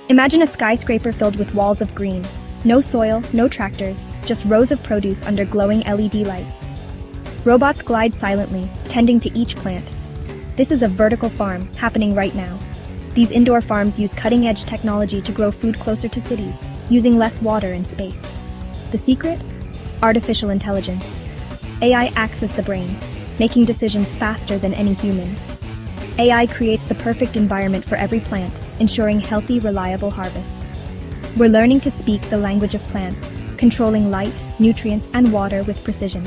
Imagine a skyscraper filled with walls of green. No soil, no tractors, just rows of produce under glowing LED lights. Robots glide silently, tending to each plant. This is a vertical farm, happening right now. These indoor farms use cutting-edge technology to grow food closer to cities, using less water and space. The secret? Artificial intelligence. AI acts as the brain, making decisions faster than any human. AI creates the perfect environment for every plant, ensuring healthy, reliable harvests. We're learning to speak the language of plants, controlling light, nutrients, and water with precision.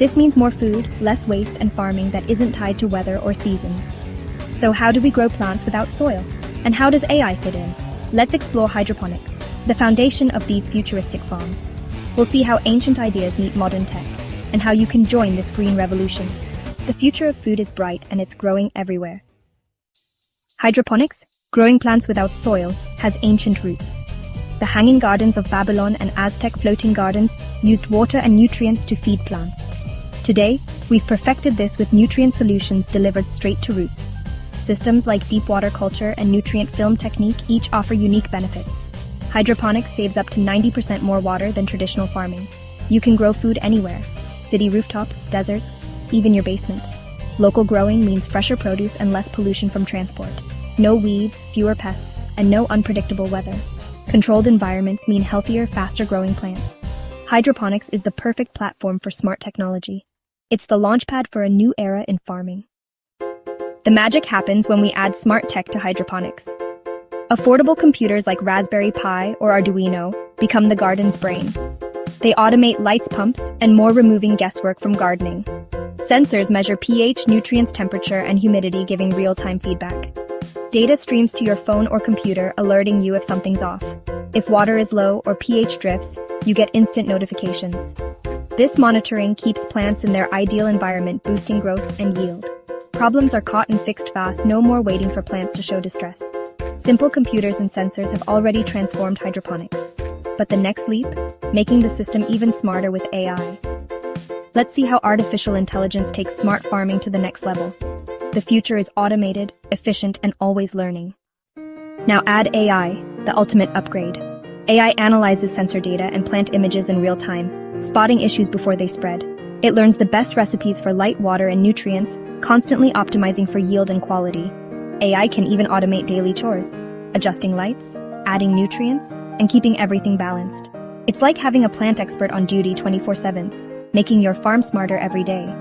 This means more food, less waste, and farming that isn't tied to weather or seasons. So how do we grow plants without soil? And how does AI fit in? Let's explore hydroponics, the foundation of these futuristic farms. We'll see how ancient ideas meet modern tech, and how you can join this green revolution. The future of food is bright and it's growing everywhere. Hydroponics, growing plants without soil, has ancient roots. The hanging gardens of Babylon and Aztec floating gardens used water and nutrients to feed plants. Today, we've perfected this with nutrient solutions delivered straight to roots. Systems like deep water culture and nutrient film technique each offer unique benefits. Hydroponics saves up to 90% more water than traditional farming. You can grow food anywhere: city rooftops, deserts, even your basement. Local growing means fresher produce and less pollution from transport. No weeds, fewer pests, and no unpredictable weather. Controlled environments mean healthier, faster-growing plants. Hydroponics is the perfect platform for smart technology. It's the launchpad for a new era in farming. The magic happens when we add smart tech to hydroponics. Affordable computers like Raspberry Pi or Arduino become the garden's brain. They automate lights, pumps, and more, removing guesswork from gardening. Sensors measure pH, nutrients, temperature, and humidity, giving real-time feedback. Data streams to your phone or computer, alerting you if something's off. If water is low or pH drifts, you get instant notifications. This monitoring keeps plants in their ideal environment, boosting growth and yield. Problems are caught and fixed fast, no more waiting for plants to show distress. Simple computers and sensors have already transformed hydroponics. But the next leap? Making the system even smarter with AI. Let's see how artificial intelligence takes smart farming to the next level. The future is automated, efficient, and always learning. Now add AI, the ultimate upgrade. AI analyzes sensor data and plant images in real time, spotting issues before they spread. It learns the best recipes for light, water, and nutrients, constantly optimizing for yield and quality. AI can even automate daily chores, adjusting lights, adding nutrients, and keeping everything balanced. It's like having a plant expert on duty 24/7, making your farm smarter every day.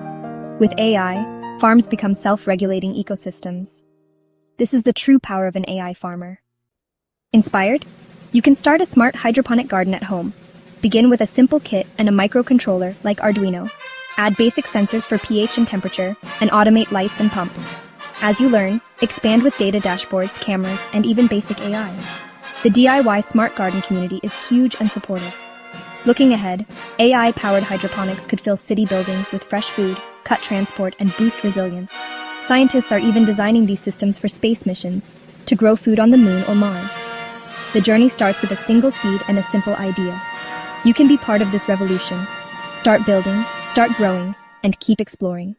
With AI, farms become self-regulating ecosystems. This is the true power of an AI farmer. Inspired? You can start a smart hydroponic garden at home. Begin with a simple kit and a microcontroller like Arduino. Add basic sensors for pH and temperature, and automate lights and pumps. As you learn, expand with data dashboards, cameras, and even basic AI. The DIY smart garden community is huge and supportive. Looking ahead, AI-powered hydroponics could fill city buildings with fresh food, cut transport, and boost resilience. Scientists are even designing these systems for space missions to grow food on the moon or Mars. The journey starts with a single seed and a simple idea. You can be part of this revolution. Start building, start growing, and keep exploring.